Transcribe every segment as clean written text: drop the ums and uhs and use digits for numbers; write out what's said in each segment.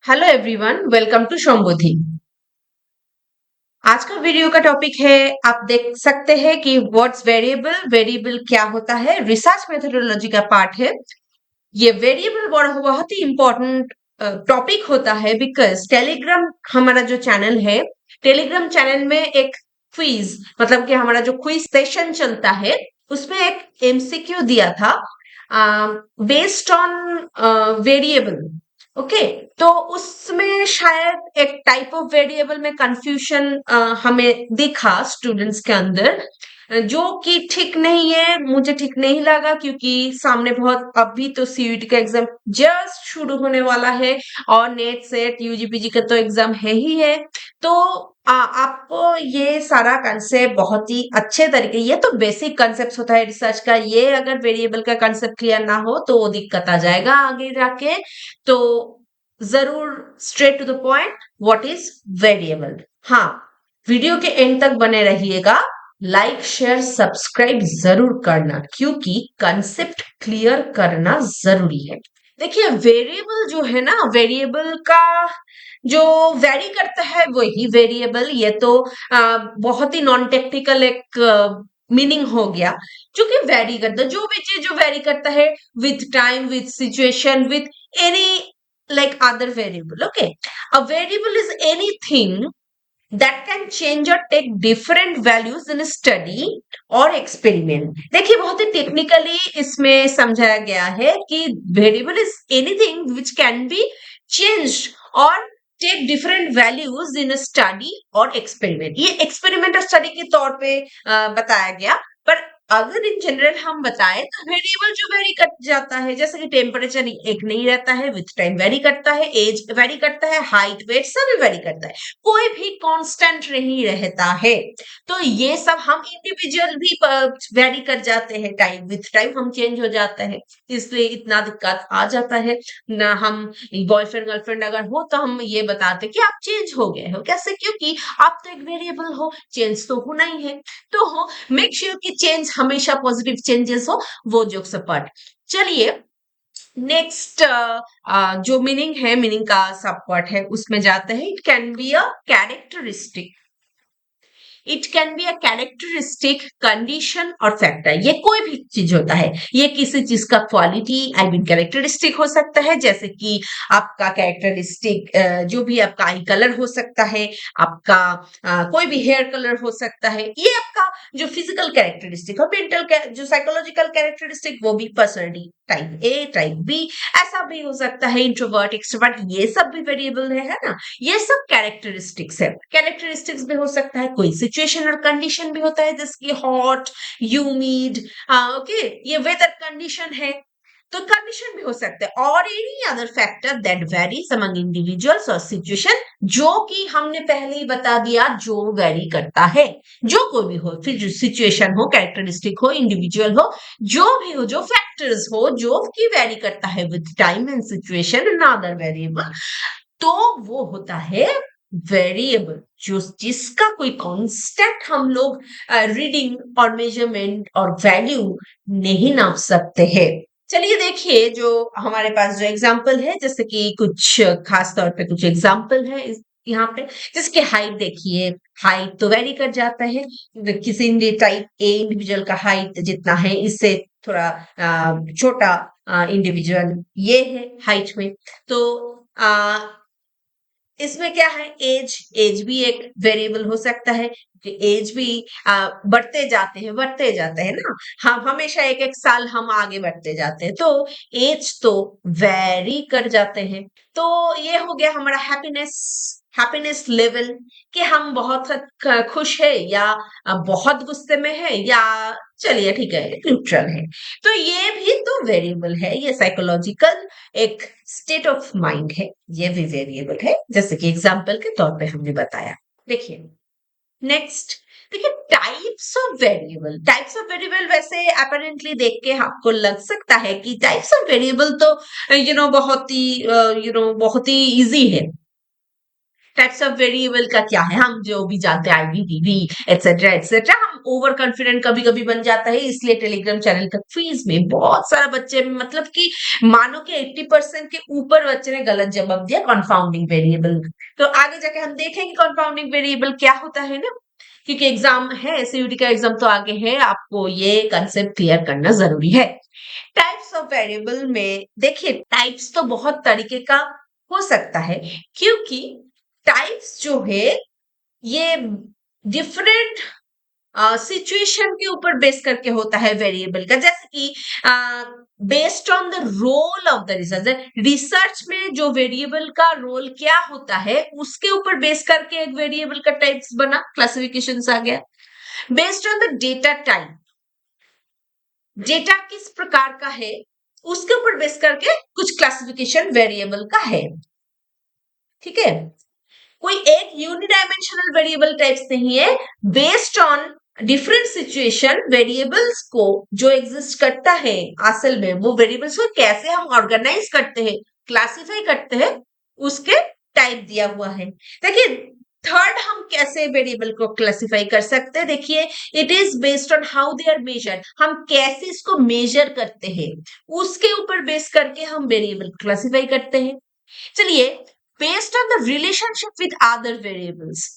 Hello everyone, welcome to शंभुधि। आज का वीडियो का टॉपिक है, आप देख सकते हैं कि व्हाट्स वेरिएबल, वेरिएबल क्या होता है, रिसर्च मेथोडोलॉजी का पार्ट है। ये वेरिएबल बहुत ही इंपॉर्टेंट टॉपिक होता है बिकॉज टेलीग्राम हमारा जो चैनल है, टेलीग्राम चैनल में एक क्विज मतलब कि हमारा जो क्विज सेशन चलता है उसमें एक एमसीक्यू दिया था बेस्ड ऑन वेरिएबल। ओके, तो उसमें शायद एक टाइप ऑफ वेरिएबल में कंफ्यूजन हमें दिखा स्टूडेंट्स के अंदर, जो कि ठीक नहीं है, मुझे ठीक नहीं लगा क्योंकि सामने बहुत अभी तो सीयूईटी का एग्जाम जस्ट शुरू होने वाला है और नेट सेट यूजीपीजी का तो एग्जाम है ही है। तो आपको ये सारा कंसेप्ट बहुत ही अच्छे तरीके, ये तो बेसिक कंसेप्ट होता है रिसर्च का, ये अगर वेरिएबल का कंसेप्ट क्लियर ना हो तो दिक्कत आ जाएगा आगे जाके। तो जरूर straight to the point, what is variable. हाँ, वीडियो के एंड तक बने रहिएगा, लाइक शेयर सब्सक्राइब जरूर करना क्योंकि कंसेप्ट क्लियर करना जरूरी है। देखिए, वेरिएबल जो है ना, वेरिएबल का जो वेरी करता है वही वेरिएबल, ये तो बहुत ही नॉन टेक्निकल एक मीनिंग हो गया। जो कि वेरी करता है, जो भी चीज जो वेरी करता है with time, with situation, with any like other variable. Okay, a variable is anything that can change or take different values in a study or experiment. देखिए, बहुत ही टेक्निकली इसमें समझाया गया है कि variable is anything which can be changed और take different values in study और experiment. ये एक्सपेरिमेंट और स्टडी के तौर पे बताया गया, पर अगर इन जनरल हम बताएं तो वेरिएबल जो वेरी कर जाता है, जैसे कि टेम्परेचर एक नहीं रहता है, विथ टाइम वेरी करता है, एज वेरी करता है, हाइट वेट सभी वेरी करता है, कोई भी कांस्टेंट नहीं रहता है। तो ये सब हम इंडिविजुअल भी वेरी कर जाते हैं, टाइम विथ टाइम हम चेंज हो जाते हैं, इसलिए इतना दिक्कत आ जाता है ना। हम बॉयफ्रेंड गर्लफ्रेंड अगर हो तो हम ये बताते कि आप चेंज हो गए हो, कैसे? क्योंकि आप तो एक वेरिएबल हो, चेंज तो होना ही है। तो हो मेक श्योर कि चेंज हमेशा पॉजिटिव चेंजेस हो, वो जोक्स अपार्ट। चलिए, नेक्स्ट जो मीनिंग है, मीनिंग का सब पार्ट है, उसमें जाते हैं। It can be a characteristic, it can be a characteristic, condition और फैक्टर। ये कोई भी चीज होता है, ये किसी चीज का क्वालिटी आई मीन कैरेक्टरिस्टिक हो सकता है, जैसे कि आपका कैरेक्टरिस्टिक जो भी आपका आई कलर हो सकता है, आपका कोई भी हेयर कलर हो सकता है, ये आपका जो फिजिकल कैरेक्टरिस्टिक और मेंटल जो साइकोलॉजिकल कैरेक्टरिस्टिक, वो भी personality type A type B ऐसा भी हो सकता है, इंट्रोवर्ट एक्सट्रोवर्ट, ये सब भी वेरिएबल है ना। ये सब कैरेक्टरिस्टिक्स है। कैरेक्टरिस्टिक्स भी हो सकता है, कोई सिचुएशन और कंडीशन भी होता है, जैसे कि हॉट, ह्यूमिड, ओके, ये वेदर कंडीशन है, तो कंडीशन भी हो सकता है, और any other factor that varies among individuals और सिचुएशन, जो कि हमने पहले ही बता दिया, जो वेरी करता है, जो कोई भी हो, फिर सिचुएशन हो, कैरेक्टरिस्टिक हो, इंडिविजुअल हो, जो भी हो, जो फैक्टर्स हो, जो कि वेरी करता है with time and situation and other variable, तो वो होता है वेरिएबल, जो जिसका कोई कांस्टेंट हम लोग रीडिंग और मेजरमेंट और वैल्यू नहीं नाप सकते हैं। चलिए देखिए, जो हमारे पास जो एग्जाम्पल है, जैसे कि कुछ खास तौर पे कुछ एग्जाम्पल है यहाँ पे, जिसकी हाइट देखिए, हाइट तो वेरी कर जाता है, किसी टाइप ए इंडिविजुअल का हाइट जितना है, इससे थोड़ा छोटा इंडिविजुअल ये है हाइट में। तो इसमें क्या है, एज, एज भी एक वेरिएबल हो सकता है, एज भी बढ़ते जाते हैं ना, हम हमेशा एक एक साल हम आगे बढ़ते जाते हैं, तो एज तो वेरी कर जाते हैं। तो ये हो गया हमारा हैप्पीनेस, हैप्पीनेस लेवल, कि हम बहुत खुश है या बहुत गुस्से में है, या चलिए ठीक है न्यूट्रल है। तो ये भी तो वेरिएबल है, ये साइकोलॉजिकल एक स्टेट ऑफ माइंड है, ये भी वेरिएबल है, जैसे कि एग्जाम्पल के तौर पे हमने बताया। देखिए नेक्स्ट, देखिए types of variable. Types of variable वैसे अपेरेंटली देख के आपको लग सकता है कि टाइप्स ऑफ वेरिएबल तो बहुत ही बहुत ही इजी है। टाइप्स ऑफ वेरिएबल का क्या है, हम जो भी जानते हैं, आईवी, डीवी, एटसेट्रा एटसेट्रा, हम ओवर कॉन्फिडेंट कभी कभी बन जाता है, इसलिए टेलीग्राम चैनल का फीस में बहुत सारा बच्चे, मतलब कि मानो कि 80% के ऊपर बच्चे ने गलत जवाब दिया कंफाउंडिंग वेरिएबल। तो आगे जाके हम देखेंगे कंफाउंडिंग वेरिएबल क्या होता है ना, क्योंकि एग्जाम है, सीयूटी का एग्जाम तो आगे है, आपको ये कंसेप्ट क्लियर करना जरूरी है। टाइप्स ऑफ वेरिएबल में देखिए, टाइप्स तो बहुत तरीके का हो सकता है, क्योंकि टाइप्स जो है ये डिफरेंट सिचुएशन के ऊपर बेस करके होता है वेरिएबल का। जैसे कि based on the role of the research, research में जो वेरिएबल का रोल क्या होता है उसके ऊपर बेस करके एक वेरिएबल का टाइप्स बना, क्लासिफिकेशन आ गया। Based on the data type, data किस प्रकार का है उसके ऊपर बेस करके कुछ क्लासिफिकेशन वेरिएबल का है। ठीक है, कोई एक यूनिडायमेंशनल वेरिएबल टाइप्स नहीं है। Based on different situation variables को जो एग्जिस्ट करता है, असल में वो वेरिएबल्स को कैसे हम ऑर्गेनाइज करते हैं, क्लासिफाई करते हैं, उसके टाइप दिया हुआ है। देखिए, थर्ड हम कैसे वेरिएबल को क्लासिफाई कर सकते हैं, देखिए, it is based on how they are measured, हम कैसे इसको मेजर करते हैं उसके ऊपर बेस करके हम वेरिएबल क्लासिफाई करते हैं। चलिए, based on the relationship with other variables,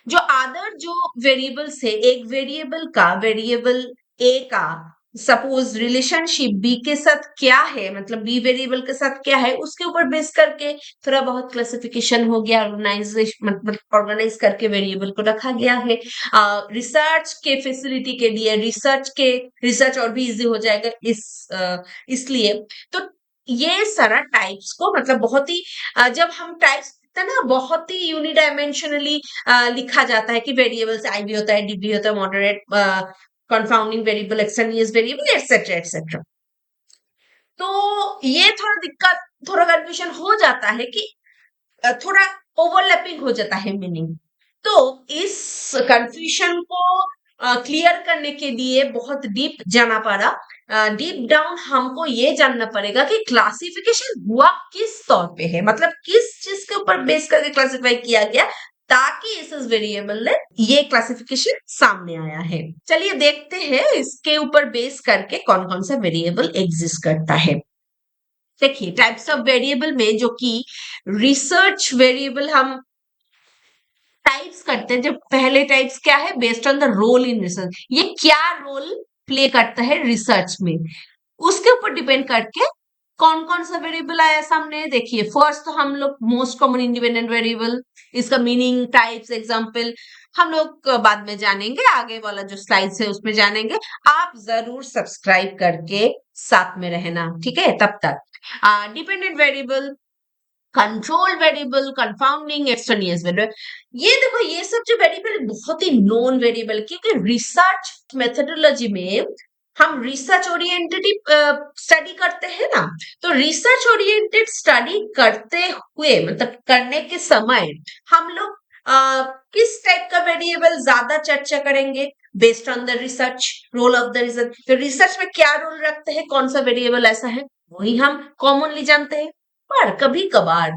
जो अदर जो वेरिएबल्स है, एक वेरिएबल का, वेरिएबल ए का सपोज रिलेशनशिप बी के साथ क्या है, मतलब बी वेरिएबल के साथ क्या है, उसके ऊपर बेस करके थोड़ा बहुत क्लासिफिकेशन हो गया, ऑर्गेनाइजेशन मतलब ऑर्गेनाइज करके वेरिएबल को रखा गया है रिसर्च के फैसिलिटी के लिए, रिसर्च और भी इजी हो जाएगा इसलिए। तो ये सारा टाइप्स को, मतलब बहुत ही जब हम टाइप्स ना बहुत ही यूनिडायमेंशनली लिखा जाता है कि वेरिएबल्स आई भी होता है, डी भी होता है, moderate, confounding variable, extraneous variable, etcetera etcetera. तो ये थोड़ा दिक्कत, थोड़ा कंफ्यूजन हो जाता है कि थोड़ा ओवरलैपिंग हो जाता है मीनिंग। तो इस कंफ्यूजन को क्लियर करने के लिए बहुत डीप जाना पड़ा। डीप डाउन हमको ये जानना पड़ेगा कि क्लासिफिकेशन हुआ किस तौर पे है, मतलब किस चीज के ऊपर बेस करके क्लासिफाई किया गया, ताकि इस वेरिएबल ने ये क्लासिफिकेशन सामने आया है। चलिए देखते हैं इसके ऊपर बेस करके कौन कौन सा वेरिएबल एग्जिस्ट करता है। देखिए, टाइप्स ऑफ वेरिएबल में जो कि रिसर्च वेरिएबल हम टाइप्स करते हैं, जो पहले टाइप्स क्या है, based on the role in research, ये क्या रोल प्ले करता है रिसर्च में, उसके ऊपर डिपेंड करके कौन कौन सा वेरिएबल आया सामने। देखिए, फर्स्ट तो हम लोग मोस्ट कॉमन इंडिपेंडेंट वेरिएबल, इसका मीनिंग, टाइप्स, एग्जांपल हम लोग बाद में जानेंगे, आगे वाला जो स्लाइड्स है उसमें जानेंगे। आप जरूर सब्सक्राइब करके साथ में रहना, ठीक है, तब तक। Dependent variable, control variable, confounding, extraneous variable, ये देखो, ये सब जो वेरिएबल बहुत ही नोन वेरिएबल, क्योंकि रिसर्च मेथोडोलॉजी में हम रिसर्च ओरिएंटेड स्टडी करते हैं ना, तो रिसर्च ओरिएंटेड स्टडी करते हुए, मतलब करने के समय हम लोग किस टाइप का वेरिएबल ज्यादा चर्चा करेंगे, based on the research, role of the research, तो रिसर्च में क्या रोल रखते हैं, कौन सा वेरिएबल ऐसा है, वही हम कॉमनली जानते हैं। पर कभी कभार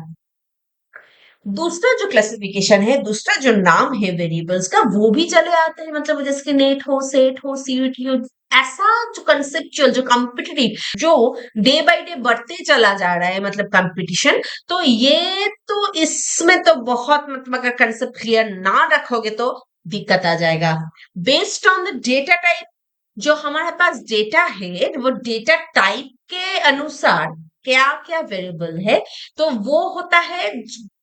दूसरा जो क्लासिफिकेशन है, दूसरा जो नाम है वेरिएबल्स का, वो भी चले आते हैं, मतलब जैसे कि नेट हो, सेट हो, सीयूटी हो, ऐसा जो कंसेप्चुअल, जो कॉम्पिटिटिव, जो डे बाय डे बढ़ते चला जा रहा है, मतलब कंपटीशन, तो ये तो इसमें तो बहुत, मतलब अगर कंसेप्ट क्लियर ना रखोगे तो दिक्कत आ जाएगा। Based on the data type, जो हमारे पास डेटा है, वो डेटा टाइप के अनुसार क्या क्या वेरिएबल है, तो वो होता है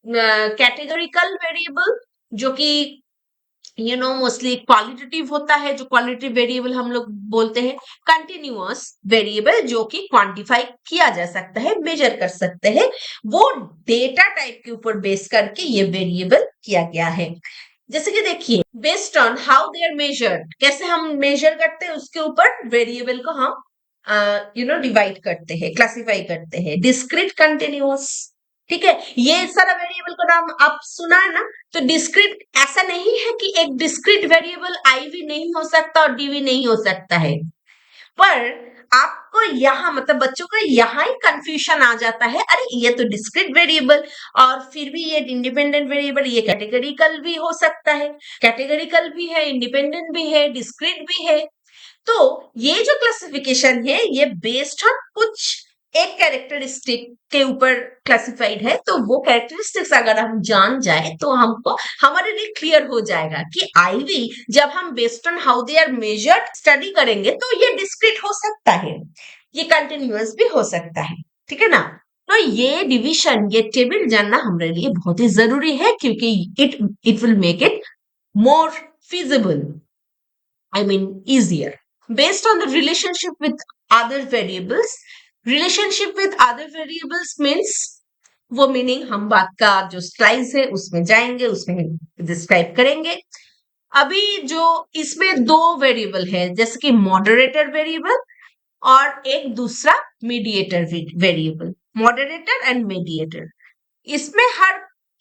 कैटेगोरिकल वेरिएबल, जो कि मोस्टली क्वालिटेटिव होता है, जो क्वालिटेटिव वेरिएबल हम लोग बोलते हैं। कंटिन्यूअस वेरिएबल, जो कि क्वांटिफाई किया जा सकता है, मेजर कर सकते हैं, वो डेटा टाइप के ऊपर बेस करके ये वेरिएबल किया गया है। जैसे कि देखिए, based on how they are measured, कैसे हम मेजर करते हैं उसके ऊपर वेरिएबल को हम डिवाइड करते हैं, क्लासिफाई करते हैं। डिस्क्रीट, कंटिन्यूअस, ठीक है, ये सारा वेरिएबल का नाम आप सुना है ना। तो डिस्क्रीट ऐसा नहीं है कि एक डिस्क्रीट वेरिएबल आई भी नहीं हो सकता और डी भी नहीं हो सकता है, पर आपको यहाँ मतलब बच्चों को यहाँ ही कंफ्यूजन आ जाता है, अरे ये तो डिस्क्रीट वेरिएबल और फिर भी ये इंडिपेंडेंट वेरिएबल, ये कैटेगरिकल भी हो सकता है, कैटेगरिकल भी है, इंडिपेंडेंट भी है, डिस्क्रीट भी है। तो ये जो क्लासिफिकेशन है ये बेस्ड ऑन कुछ एक कैरेक्टरिस्टिक के ऊपर क्लासिफाइड है। तो वो कैरेक्टरिस्टिक्स अगर हम जान जाए तो हमको हमारे लिए क्लियर हो जाएगा कि आईवी जब हम based on how they are measured study करेंगे तो ये डिस्क्रीट हो सकता है, ये कंटिन्यूअस भी हो सकता है, ठीक है ना। तो ये डिवीजन, ये टेबल जानना हमारे लिए बहुत ही जरूरी है क्योंकि it will make it more feasible, I mean easier. Based on the relationship with other variables, relationship with other variables means वो मीनिंग हम बात का जो स्लाइड्स है उसमें जाएंगे, उसमें डिस्क्राइब करेंगे। अभी जो इसमें दो वेरिएबल है जैसे कि मॉडरेटर वेरिएबल और एक दूसरा mediator variable, moderator and mediator.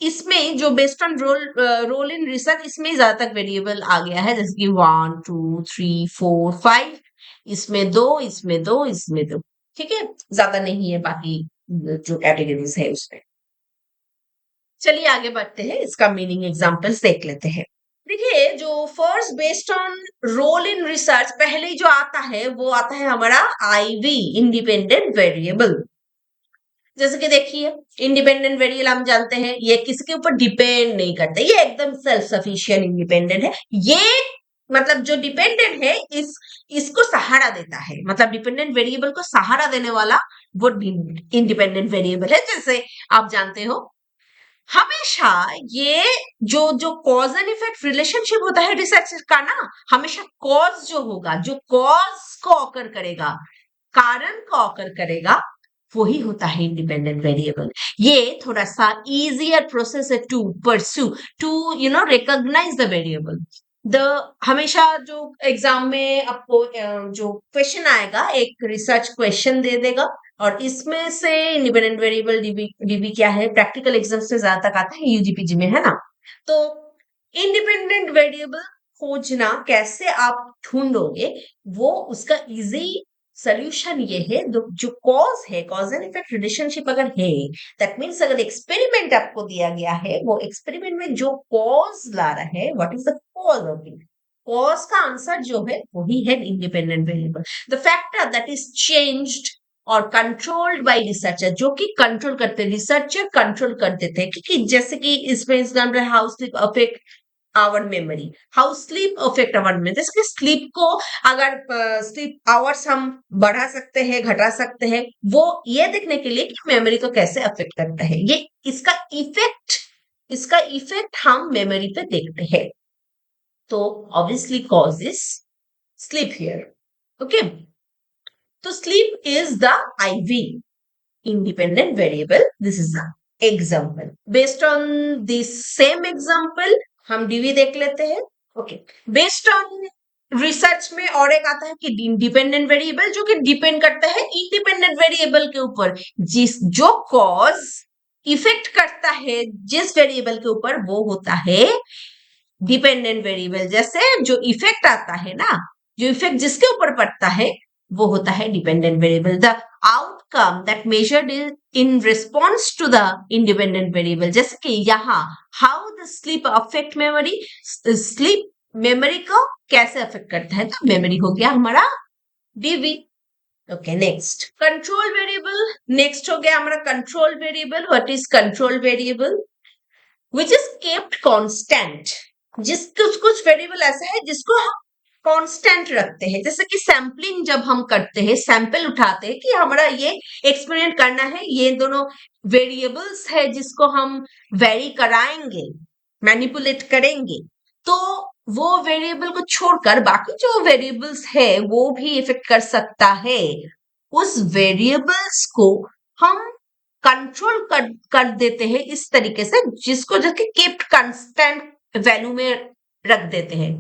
इसमें जो based on role in research इसमें ज्यादातर वेरिएबल आ गया है जैसे कि 1 2 3 4 5, इसमें दो, इसमें दो, इसमें दो, ठीक है, ज्यादा नहीं है बाकी जो कैटेगरीज है उसमें। चलिए आगे बढ़ते हैं, इसका मीनिंग एग्जांपल्स देख लेते हैं। देखिए जो first based on role in research पहले जो आता है वो आता है हमारा आईवी, इंडिपेंडेंट वेरिएबल। जैसे कि देखिए इंडिपेंडेंट वेरिएबल हम जानते हैं ये किसी के ऊपर डिपेंड नहीं करते, ये एकदम सेल्फ सफिशिएंट इंडिपेंडेंट है। ये मतलब जो डिपेंडेंट है इसको सहारा देता है, मतलब डिपेंडेंट वेरिएबल को सहारा देने वाला वो इंडिपेंडेंट वेरिएबल है। जैसे आप जानते हो हमेशा ये जो जो कॉज एंड इफेक्ट रिलेशनशिप होता है रिसर्च का ना, हमेशा कॉज जो होगा, जो कॉज को ऑकर करेगा, कारण को ऑकर करेगा, वही होता है इंडिपेंडेंट वेरिएबल। ये थोड़ा सा इजियर प्रोसेस है to pursue, to recognize the variable. The हमेशा जो एग्जाम में आपको जो क्वेश्चन आएगा एक रिसर्च क्वेश्चन दे देगा और इसमें से इंडिपेंडेंट वेरिएबल डीबी क्या है प्रैक्टिकल एग्जाम से ज्यादा तक आता है, यूजीपीजी में, है ना। तो इंडिपेंडेंट वेरिएबल खोजना कैसे आप ढूंढोगे, वो उसका इजी सोल्यूशन ये है जो कॉज है, कॉज एंड इफेक्ट रिलेशनशिप अगर है, दैट मीन्स अगर एक्सपेरिमेंट आपको दिया गया है, वो एक्सपेरिमेंट में जो कॉज ला रहा है, what is the cause of it, cause का आंसर जो है वही है independent variable. The factor that is changed और कंट्रोल्ड बाय रिसर्चर, जो कि कंट्रोल करते, रिसर्चर कंट्रोल कर देते हैं, क्योंकि जैसे कि इसमें example how sleep affect our memory, how sleep affect our memory, जैसे कि स्लीप को अगर स्लीप आवर्स हम बढ़ा सकते हैं, घटा सकते हैं, वो ये देखने के लिए कि मेमोरी को कैसे अफेक्ट करता है, ये इसका इफेक्ट हम मेमोरी पे देखते हैं। तो obviously cause is sleep here, okay. तो sleep is the IV, independent variable. This is the example. Based on this same example, हम DV देख लेते हैं, ओके। बेस्ड ऑन रिसर्च में और एक आता है कि इंडिपेंडेंट वेरिएबल, जो कि डिपेंड करता है इंडिपेंडेंट वेरिएबल के ऊपर, जो कॉज इफेक्ट करता है जिस वेरिएबल के ऊपर वो होता है डिपेंडेंट वेरिएबल। जैसे जो इफेक्ट आता है ना, जो इफेक्ट जिसके ऊपर पड़ता है वो होता है dependent variable. The outcome that measured in response to the independent variable, जैसे कि यहाँ how the sleep affect memory, sleep memory को कैसे अफेक्ट करता है, तो मेमोरी हो गया हमारा DV, okay. Next control variable, next हो गया हमारा control variable. What is control variable? Which is kept constant, कुछ वेरिएबल ऐसा है जिसको हम कांस्टेंट रखते हैं, जैसे कि सैंपलिंग जब हम करते हैं, सैंपल उठाते हैं कि हमारा ये एक्सपेरिमेंट करना है, ये दोनों वेरिएबल्स है जिसको हम वेरी कराएंगे, मैनिपुलेट करेंगे, तो वो वेरिएबल को छोड़कर बाकी जो वेरिएबल्स है वो भी इफेक्ट कर सकता है। उस वेरिएबल्स को हम कंट्रोल कर देते हैं इस तरीके से जिसको जो कि कीप्ट कांस्टेंट वैल्यू में रख देते हैं,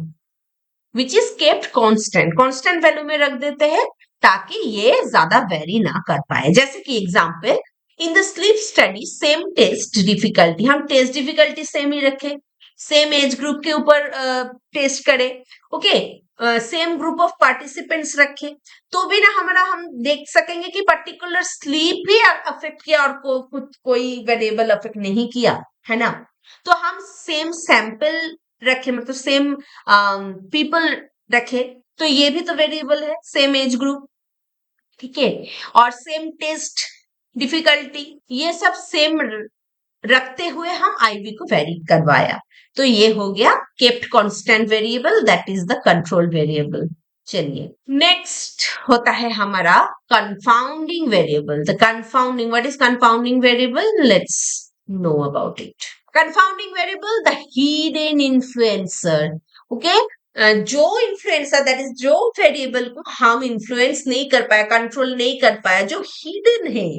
विच इज केप्ट कांस्टेंट वैल्यू में रख देते हैं ताकि ये ज्यादा वेरी ना कर पाए। जैसे कि example in the sleep study same test difficulty, हम टेस्ट डिफिकल्टी सेम ही रखें, सेम एज ग्रुप के ऊपर टेस्ट करें, okay. Same group of participants रखे तो भी ना हम देख सकेंगे कि पर्टिकुलर स्लीप ही अफेक्ट किया और कोई वेरिएबल अफेक्ट नहीं किया, है ना। तो हम सेम सैंपल रखे, मतलब सेम पीपल रखे, तो ये भी तो वेरिएबल है, सेम एज ग्रुप, ठीक है। और सेम टेस्ट डिफिकल्टी, ये सब सेम रखते हुए हम आईवी को वेरी करवाया, तो ये हो गया kept constant variable, that is the control variable. चलिए नेक्स्ट होता है हमारा confounding variable. The confounding, what is confounding variable, let's know about it. Confounding variable, the hidden influencer, okay. जो इन्फ्लुएंसर, दैट इज जो वेरिएबल को हम influence नहीं कर पाया, कंट्रोल नहीं कर पाया, जो हिडन है,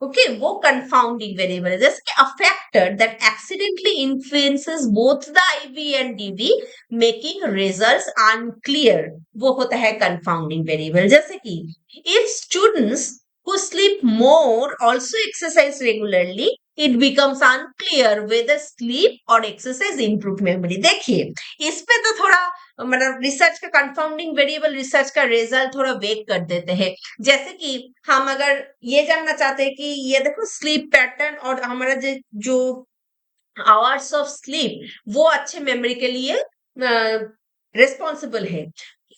ओके, वो कंफाउंडिंग वेरिएबल है। जैसे कि a factor that accidentally influences both the IV and DV making results unclear, वो होता है कंफाउंडिंग वेरिएबल। जैसे कि if students who sleep more also exercise regularly, it becomes unclear whether sleep or exercise improve memory। देखिए इस पे तो थोड़ा मतलब रिसर्च का कंफाउंडिंग वेरिएबल, रिसर्च का रिजल्ट थोड़ा वेग कर देते हैं। जैसे कि हम अगर ये जानना चाहते हैं कि ये देखो स्लीप पैटर्न और हमारा जो आवर्स ऑफ स्लीप वो अच्छे मेमोरी के लिए रिस्पॉन्सिबल है।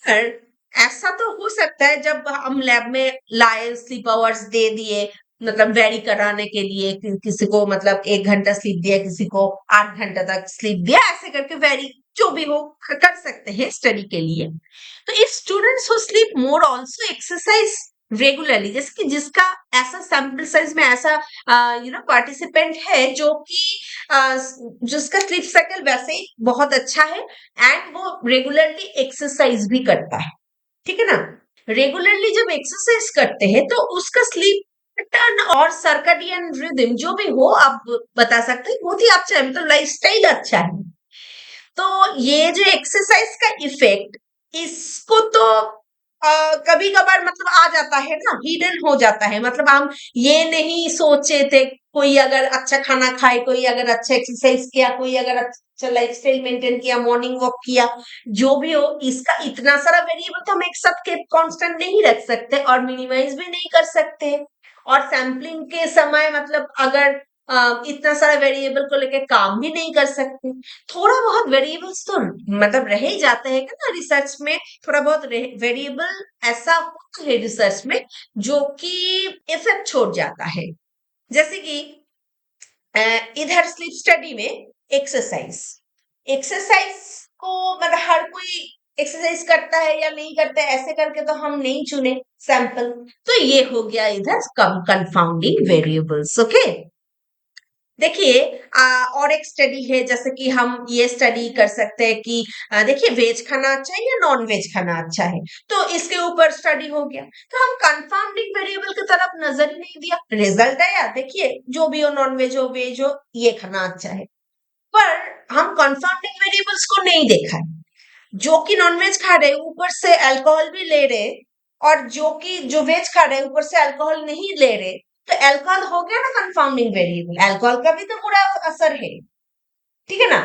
पर ऐसा तो हो सकता है जब हम लैब में लाए स्लीप आवर्स दे दिए, मतलब वेरी कराने के लिए, किसी को मतलब 1 घंटा स्लीप दिया, किसी को 8 घंटा तक स्लीप दिया, ऐसे करके वेरी जो भी हो कर सकते हैं स्टडी के लिए। तो if students who sleep more also exercise regularly, जैसे कि जिसका ऐसा सैंपल साइज में ऐसा पार्टिसिपेंट है जो कि जिसका स्लीप साइकिल वैसे ही बहुत अच्छा है एंड वो रेगुलरली एक्सरसाइज भी करता है, ठीक है ना। रेगुलरली जब एक्सरसाइज करते हैं तो उसका स्लीप पैटर्न और सर्कडियन रिदम जो भी हो आप बता सकते हैं बहुत ही अच्छा है, मतलब लाइफस्टाइल अच्छा है। तो ये जो एक्सरसाइज का इफेक्ट, इसको तो कभी कभार मतलब आ जाता है ना, हिडन हो जाता है, मतलब हम ये नहीं सोचे थे, कोई अगर अच्छा खाना खाए, कोई अगर अच्छा एक्सरसाइज किया, कोई अगर अच्छा लाइफस्टाइल मेंटेन किया, मॉर्निंग वॉक किया, जो भी हो, इसका इतना सारा वेरिएबल तो हम एक साथ कांस्टेंट नहीं रख सकते और मिनिमाइज भी नहीं कर सकते। और सैम्पलिंग के समय मतलब अगर इतना सारा वेरिएबल को लेकर काम भी नहीं कर सकते। थोड़ा बहुत वेरिएबल्स तो मतलब रह ही जाते हैं कि ना, रिसर्च में थोड़ा बहुत वेरिएबल ऐसा होता है रिसर्च में जो कि इफेक्ट छोड़ जाता है। जैसे कि इधर स्लीप स्टडी में एक्सरसाइज, एक्सरसाइज को मतलब हर कोई एक्सरसाइज करता है या नहीं करता है, ऐसे करके तो हम नहीं चुने सैंपल, तो ये हो गया इधर कंफाउंडिंग वेरिएबल्स, ओके। देखिए और एक स्टडी है, जैसे कि हम ये स्टडी कर सकते हैं कि देखिए वेज खाना अच्छा है या नॉन वेज खाना अच्छा है, तो इसके ऊपर स्टडी हो गया। तो हम कंफाउंडिंग वेरिएबल की तरफ नजर ही नहीं दिया, रिजल्ट आया देखिए जो भी हो, नॉन वेज हो वेज हो, ये खाना अच्छा है। पर हम कंफाउंडिंग वेरिएबल्स को नहीं देखा है, जो कि नॉनवेज खा रहे ऊपर से अल्कोहल भी ले रहे, और जो वेज खा रहे ऊपर से अल्कोहल नहीं ले रहे, तो अल्कोहल हो गया ना कंफाउंडिंग वेरिएबल, अल्कोहल का भी तो बुरा असर है, ठीक है ना।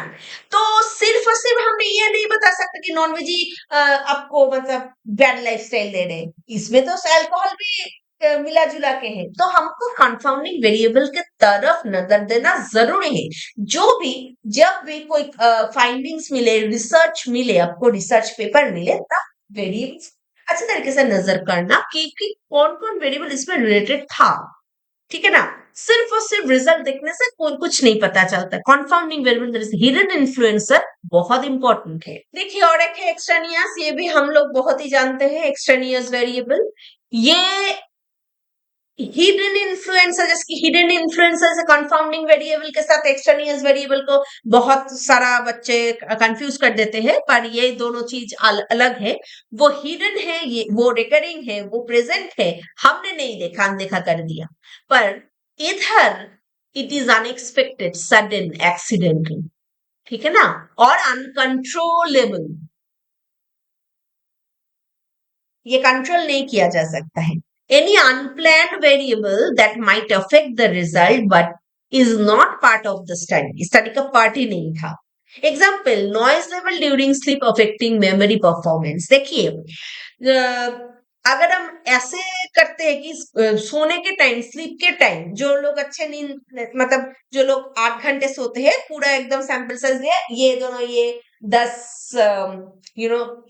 तो सिर्फ और सिर्फ हमने ये नहीं बता सकते कि नॉनवेज ही आपको मतलब बैड लाइफस्टाइल दे रहे, इसमें तो अल्कोहल भी मिला जुला के है। तो हमको कंफाउंडिंग वेरिएबल के तरफ नजर देना जरूरी है। जब भी कोई फाइंडिंग्स मिले, रिसर्च मिले, आपको रिसर्च पेपर मिले, तब वेरिएबल्स अच्छे तरीके से नजर करना कि कौन कौन वेरिएबल इसमें रिलेटेड था, ठीक है ना। सिर्फ और सिर्फ रिजल्ट देखने से कोई कुछ नहीं पता चलता। कंफाउंडिंग वेरिएबल हिडन इन्फ्लुएंसर बहुत इंपॉर्टेंट है। देखिए और एक है एक्सट्रानियस, ये भी हम लोग बहुत ही जानते हैं एक्सट्रानियस वेरिएबल। ये हिडन इन्फ्लुएंसर, जैसे कि हिडन इन्फ्लुएंसर से कंफाउंडिंग वेरिएबल के साथ एक्सट्रानियस वेरिएबल को बहुत सारा बच्चे कंफ्यूज कर देते हैं, पर ये दोनों चीज अलग है। वो हिडन है, ये वो रिकरिंग है, वो प्रेजेंट है, हमने नहीं देखा, अनदेखा कर दिया। पर इधर it is unexpected, sudden, accidental, ठीक है ना, और अनकंट्रोलेबल, ये कंट्रोल नहीं किया जा सकता है। Any unplanned variable that might affect the result but is not part of the study, study का पार्ट ही नहीं था। Example, noise level during sleep affecting memory performance. देखिए, अगर हम ऐसे करते हैं कि सोने के टाइम, स्लीप के टाइम, जो लोग अच्छे नींद, मतलब जो लोग 8 घंटे सोते हैं, पूरा एकदम सैंपल साइज लिया, ये दोनों, ये 10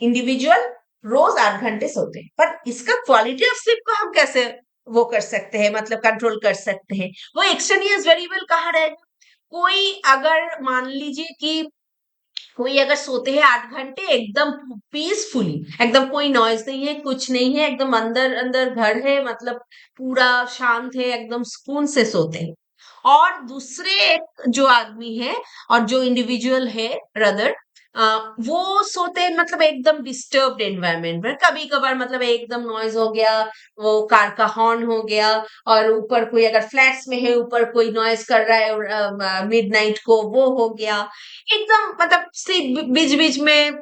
इंडिविजुअल रोज 8 घंटे सोते हैं, पर इसका क्वालिटी ऑफ स्लीप को हम कैसे वो कर सकते हैं, मतलब कंट्रोल कर सकते हैं? वो एक्सटेनियस वेरिएबल कहाँ रहेगा? कोई अगर मान लीजिए कि कोई अगर सोते हैं 8 घंटे एकदम पीसफुली, एकदम कोई नॉइज नहीं है, कुछ नहीं है, एकदम अंदर अंदर घर है, मतलब पूरा शांत है, एकदम सुकून से सोते हैं। और दूसरे एक जो आदमी है, और जो इंडिविजुअल है रदर, वो सोते हैं मतलब एकदम डिस्टर्ब्ड एनवायरनमेंट में, कभी कभार मतलब एकदम नॉइज हो गया, वो कार का हॉर्न हो गया, और ऊपर कोई अगर फ्लैट्स में है, ऊपर कोई नॉइज कर रहा है मिडनाइट को, वो हो गया, एकदम मतलब स्लीप बीच बीच में,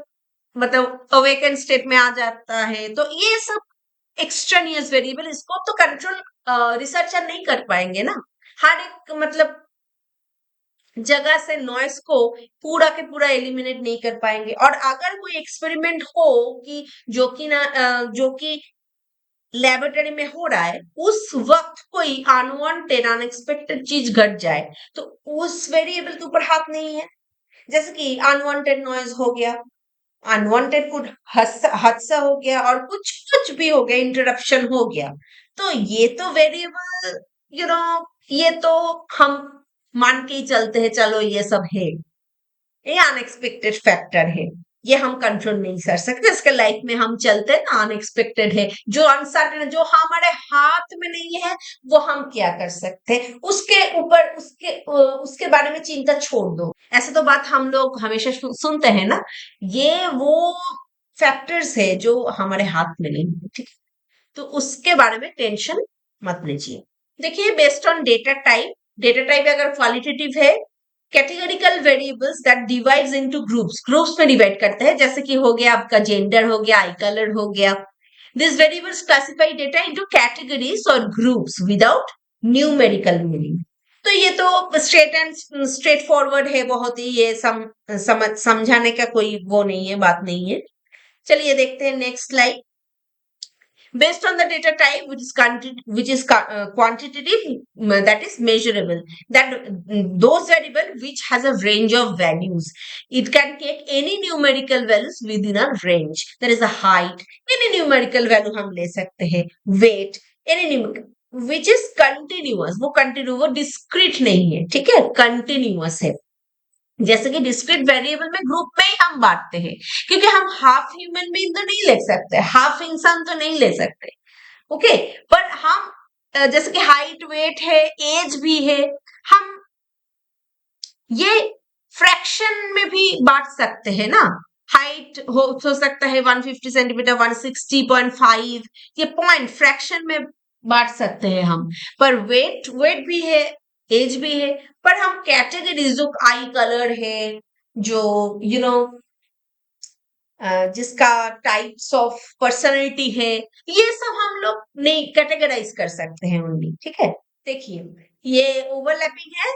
मतलब अवेकन स्टेट में आ जाता है। तो ये सब एक्सट्रानियस वेरिएबल, इसको तो कंट्रोल रिसर्चर नहीं कर पाएंगे ना। हर एक मतलब जगह से नॉइस को पूरा के पूरा एलिमिनेट नहीं कर पाएंगे। और अगर कोई एक्सपेरिमेंट हो कि जो कि लेबोरेटरी में हो रहा है, उस वक्त कोई अनवांटेड अनएक्सपेक्टेड चीज घट जाए, तो उस वेरिएबल के ऊपर हाथ नहीं है। जैसे कि अनवांटेड नॉइज हो गया, अनवांटेड कुछ हादसा हो गया, और कुछ कुछ भी हो गया, इंटरप्शन हो गया, तो ये तो वेरिएबल, ये तो हम मान के ही चलते हैं, चलो ये सब है, ये अनएक्सपेक्टेड फैक्टर है, ये हम कंट्रोल नहीं कर सकते। इसके लाइफ में हम चलते हैं ना, अनएक्सपेक्टेड है, जो अनसर्टेन है, जो हमारे हाथ में नहीं है, वो हम क्या कर सकते हैं उसके ऊपर, उसके बारे में चिंता छोड़ दो। ऐसे तो बात हम लोग हमेशा सुनते हैं ना, ये वो फैक्टर्स है जो हमारे हाथ में नहीं है, ठीक है? तो उसके बारे में टेंशन मत लीजिए। देखिए, बेस्ड ऑन डेटा टाइप अगर क्वालिटेटिव है, categorical variables that divides into groups में डिवाइड करते हैं, जैसे कि हो गया आपका जेंडर, हो गया आई कलर, हो गया। This variables classify data into categories और ग्रुप्स विदाउट न्यूमेरिकल मीनिंग। तो ये तो स्ट्रेट फॉरवर्ड है बहुत ही, ये समझाने का कोई वो नहीं है, बात नहीं है। चलिए देखते हैं next slide. Based on the data type, which is quantitative, that is measurable, that those variable which has a range of values, it can take any numerical values within a range. There is a height, any numerical value हम ले सकते हैं, weight, any numerical which is continuous, वो continuous, वो discrete नहीं है, ठीक है, continuous है। जैसे कि डिस्क्रीट वेरिएबल में ग्रुप में ही हम बांटते हैं, क्योंकि हम हाफ ह्यूमन बीइंग तो नहीं ले सकते, हाफ इंसान तो नहीं ले सकते, ओके। पर हम जैसे कि हाइट, वेट है, एज भी है, हम ये फ्रैक्शन में भी बांट सकते हैं ना। हाइट हो सकता है 150 सेंटीमीटर, 160.5, ये पॉइंट फ्रैक्शन में बांट सकते हैं हम। पर वेट भी है, एज भी है, पर हम कैटेगरीज, जो आई कलर है, जो जिसका टाइप्स ऑफ पर्सनैलिटी है, ये सब हम लोग नहीं कैटेगराइज कर सकते हैं ओनली, ठीक है। देखिए, ये ओवरलैपिंग है,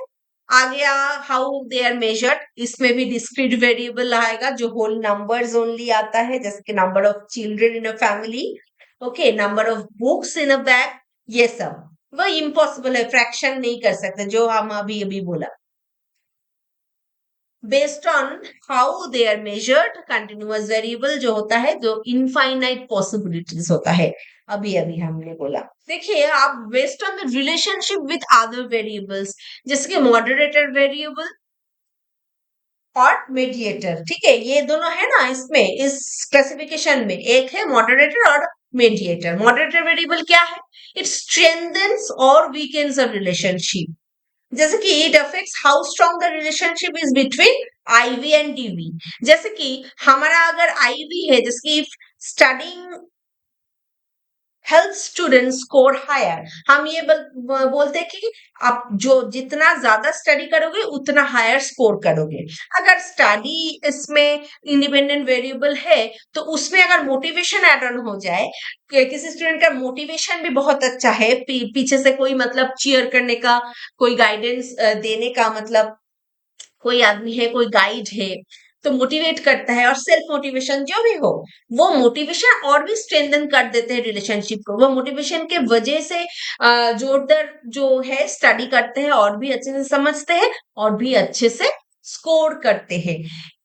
आ गया हाउ दे आर मेजर्ड, इसमें भी डिस्क्रीट वेरिएबल आएगा, जो होल नंबर्स ओनली आता है, जैसे कि number of children in a family, okay, number of books in a bag, ये सब वो इम्पॉसिबल है, फ्रैक्शन नहीं कर सकते, जो हम अभी अभी बोला। Based on how they are measured, continuous variable जो होता है, जो इनफाइनाइट पॉसिबिलिटीज होता है, अभी अभी हमने बोला। देखिए, आप based on the relationship with other variables, जैसे कि मॉडरेटर वेरिएबल और मीडिएटर, ठीक है, ये दोनों है ना इसमें, इस क्लासिफिकेशन में, एक है मॉडरेटर और मीडिएटर। मॉडरेटर वेरिएबल क्या है? इट स्ट्रेंथन्स और वीकेंस अ रिलेशनशिप, जैसे कि it affects how strong the relationship is between IV and DV. जैसे कि हमारा अगर आईवी है, जैसे कि studying help student score higher, हम ये बोलते हैं कि आप जो जितना ज्यादा स्टडी करोगे उतना हायर स्कोर करोगे। अगर स्टडी इसमें इंडिपेंडेंट वेरिएबल है, तो उसमें अगर मोटिवेशन एड ऑन हो जाए, किसी स्टूडेंट का मोटिवेशन भी बहुत अच्छा है, पीछे से कोई मतलब चीयर करने का, कोई गाइडेंस देने का, मतलब कोई आदमी है, कोई गाइड है, तो मोटिवेट करता है, और सेल्फ मोटिवेशन जो भी हो, वो मोटिवेशन और भी स्ट्रेंथन कर देते हैं रिलेशनशिप को। वो मोटिवेशन के वजह से जोरदार जो है स्टडी करते हैं, और भी अच्छे से समझते हैं, और भी अच्छे से स्कोर करते हैं।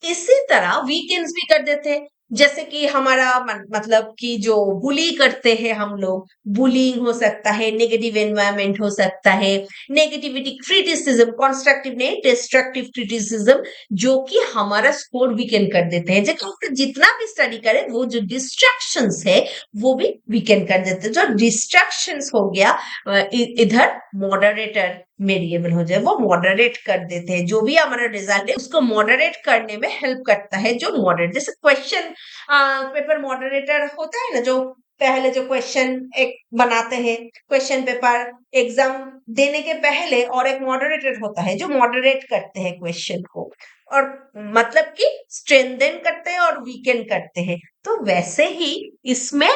इसी तरह वीकेंड्स भी कर देते हैं। जैसे कि हमारा मतलब कि जो बुली करते हैं हम लोग, बुलिंग हो सकता है, नेगेटिव एनवायरनमेंट हो सकता है, नेगेटिविटी, क्रिटिसिज्म, कंस्ट्रक्टिव नहीं डिस्ट्रक्टिव क्रिटिसिज्म, जो कि हमारा स्कोर वीकेंड कर देते हैं। जब हम जितना भी स्टडी करें, वो जो डिस्ट्रैक्शंस है वो भी वीकेंड कर देते हैं। जो डिस्ट्रैक्शंस हो गया इधर मॉडरेटर वेरिएबल हो जाए, वो मॉडरेट कर देते हैं। जो भी हमारा रिजल्ट है उसको मॉडरेट करने में हेल्प करता है। जो मॉडरेट, जैसे क्वेश्चन पेपर मॉडरेटर होता है ना, जो पहले जो क्वेश्चन एक बनाते हैं, क्वेश्चन पेपर एग्जाम देने के पहले, और एक मॉडरेटर होता है जो मॉडरेट करते हैं क्वेश्चन को, और मतलब कि स्ट्रेंथन करते हैं और वीकेंड करते हैं। तो वैसे ही इसमें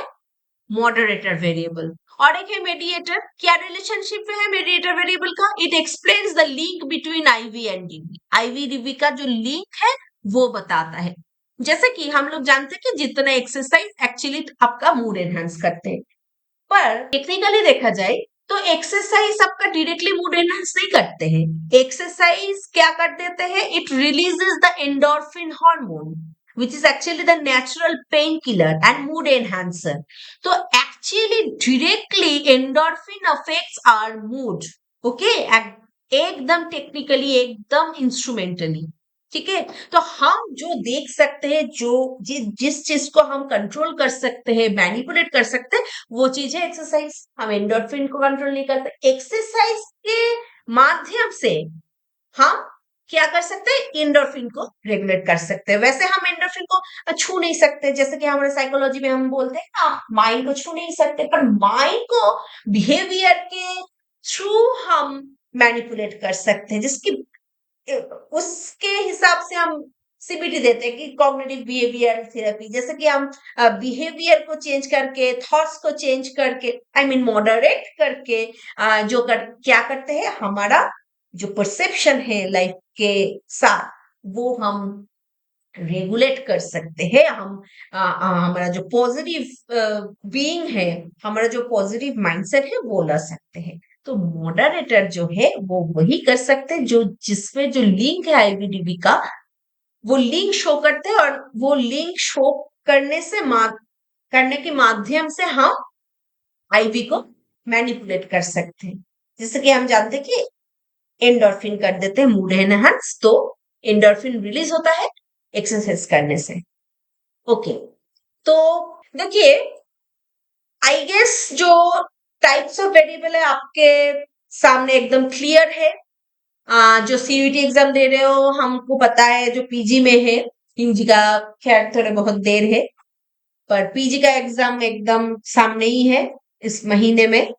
मॉडरेटर वेरिएबल, और एक है मेडिएटर। क्या रिलेशनशिप है मेडिएटर वेरिएबल का? It explains the link between IV and DV. IV DV का जो लिंक है वो बताता है। जैसे कि हम लोग जानते हैं कि जितना एक्सरसाइज एक्चुअली आपका मूड एनहांस करते हैं, पर टेक्निकली देखा जाए तो एक्सरसाइज आपका डायरेक्टली मूड एनहांस नहीं करते हैं। एक्सरसाइज क्या कर देते हैं? It releases the endorphin hormone, which is actually the natural painkiller and mood enhancer. तो actually directly endorphin affects our mood. Okay? एकदम टेक्निकली, एकदम इंस्ट्रूमेंटली। ठीक है, तो हम जो देख सकते हैं, जो जिस चीज को हम कंट्रोल कर सकते हैं, मैनिपुलेट कर सकते हैं, वो चीज है एक्सरसाइज। हम एंडोर्फिन को कंट्रोल नहीं करते। एक्सरसाइज के माध्यम से हम क्या कर सकते हैं? एंडोर्फिन को रेगुलेट कर सकते हैं। वैसे हम एंडोर्फिन को छू नहीं सकते, जैसे कि हमारे साइकोलॉजी में हम बोलते हैं ना, माइंड को छू नहीं सकते, पर माइंड को बिहेवियर के थ्रू हम मैनिपुलेट कर सकते हैं, जिसकी उसके हिसाब से हम सीबीटी देते हैं कि कॉग्निटिव बिहेवियर थेरेपी। जैसे कि हम बिहेवियर को चेंज करके, थॉट्स को चेंज करके, आई मीन मॉडरेट करके, क्या करते हैं, हमारा जो परसेप्शन है लाइफ के साथ, वो हम रेगुलेट कर सकते हैं। हम हमारा जो पॉजिटिव बीइंग है, हमारा जो पॉजिटिव माइंडसेट है, वो ला सकते हैं। तो मॉडरेटर जो है वो वही कर सकते हैं जो जिसमें जो लिंक है आईवीडीबी का, वो लिंक शो करते हैं, और वो लिंक शो करने से करने के माध्यम से हम आईवी को मैनिपुलेट कर सकते हैं। जैसे कि हम जानते हैं कि एंडोर्फिन कर देते हैं मूड एनहांस, तो एंडोर्फिन रिलीज होता है एक्सरसाइज करने से। ओके, तो देखिए, आई गेस जो टाइप्स ऑफ वेरिएबल है आपके सामने एकदम क्लियर है। जो सीयूटी एग्जाम दे रहे हो, हमको पता है जो पीजी में है, पीजी का खैर थोड़े बहुत देर है, पर पीजी का एग्जाम एकदम सामने ही है इस महीने में।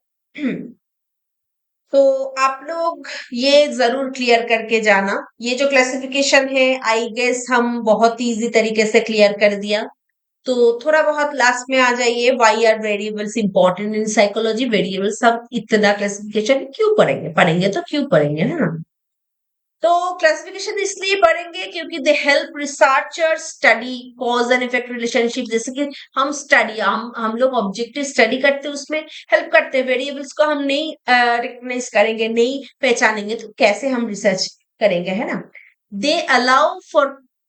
तो आप लोग ये जरूर क्लियर करके जाना। ये जो क्लासिफिकेशन है, आई गेस हम बहुत इजी तरीके से क्लियर कर दिया। तो थोड़ा बहुत लास्ट में आ जाइए, why are variables important in psychology. Variables हम इतना क्लासिफिकेशन क्यों पढ़ेंगे? पढ़ेंगे तो क्यों पढ़ेंगे, है ना? तो क्लासिफिकेशन इसलिए पढ़ेंगे क्योंकि they help researchers study cause and effect relationship. जैसे कि हम लोग ऑब्जेक्टिव स्टडी करते हैं, उसमें हेल्प करते हैं। वेरिएबल्स को हम नहीं रिकग्नाइज करेंगे, नहीं पहचानेंगे, तो कैसे हम रिसर्च करेंगे, है ना? They allow for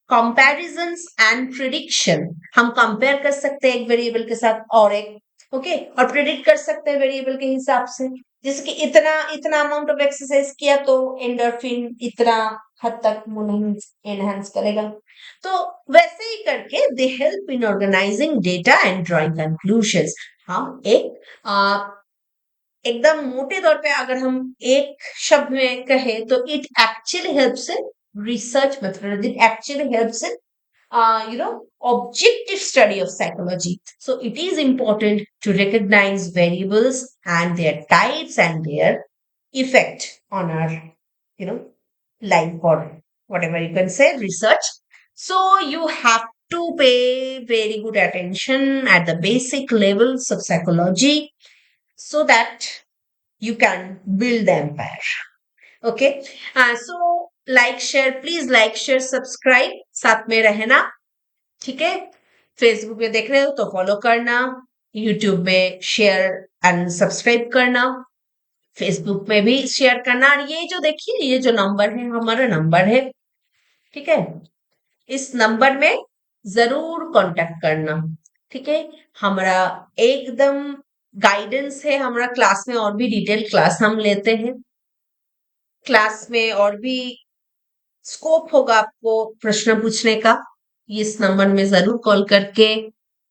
comparisons and prediction. हम कंपेयर कर सकते हैं एक वेरिएबल के साथ और एक, ओके, और प्रिडिक्ट कर सकते हैं वेरिएबल के हिसाब से। जैसे कि इतना इतना अमाउंट ऑफ एक्सरसाइज किया तो एंडोर्फिन इतना हद तक एनहांस करेगा। तो वैसे ही करके they help in organising data and drawing conclusions. हम एकदम मोटे तौर पे अगर हम एक शब्द में कहें तो it actually helps in research methodology, actually helps in objective study of psychology. So it is important to recognize variables and their types and their effect on our, life, or whatever you can say, research. So you have to pay very good attention at the basic levels of psychology so that you can build the empire. Okay, so like share, please like share subscribe साथ में रहना, ठीक है। Facebook पे देख रहे हो तो फॉलो करना, यूट्यूब में शेयर एंड सब्सक्राइब करना, फेसबुक में भी शेयर करना। और ये जो देखिए, ये जो नंबर है हमारा नंबर है, ठीक है। इस नंबर में जरूर कांटेक्ट करना, ठीक है। हमारा एकदम गाइडेंस है, हमारा क्लास में और भी डिटेल क्लास हम लेते हैं। क्लास में और भी स्कोप होगा आपको प्रश्न पूछने का। इस नंबर में जरूर कॉल करके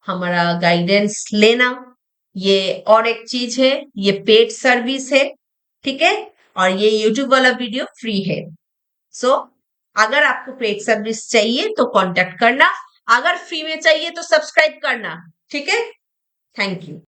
हमारा गाइडेंस लेना। ये और एक चीज है, ये पेड सर्विस है, ठीक है। और ये यूट्यूब वाला वीडियो फ्री है। सो अगर आपको पेड सर्विस चाहिए तो कांटेक्ट करना, अगर फ्री में चाहिए तो सब्सक्राइब करना, ठीक है। Thank you.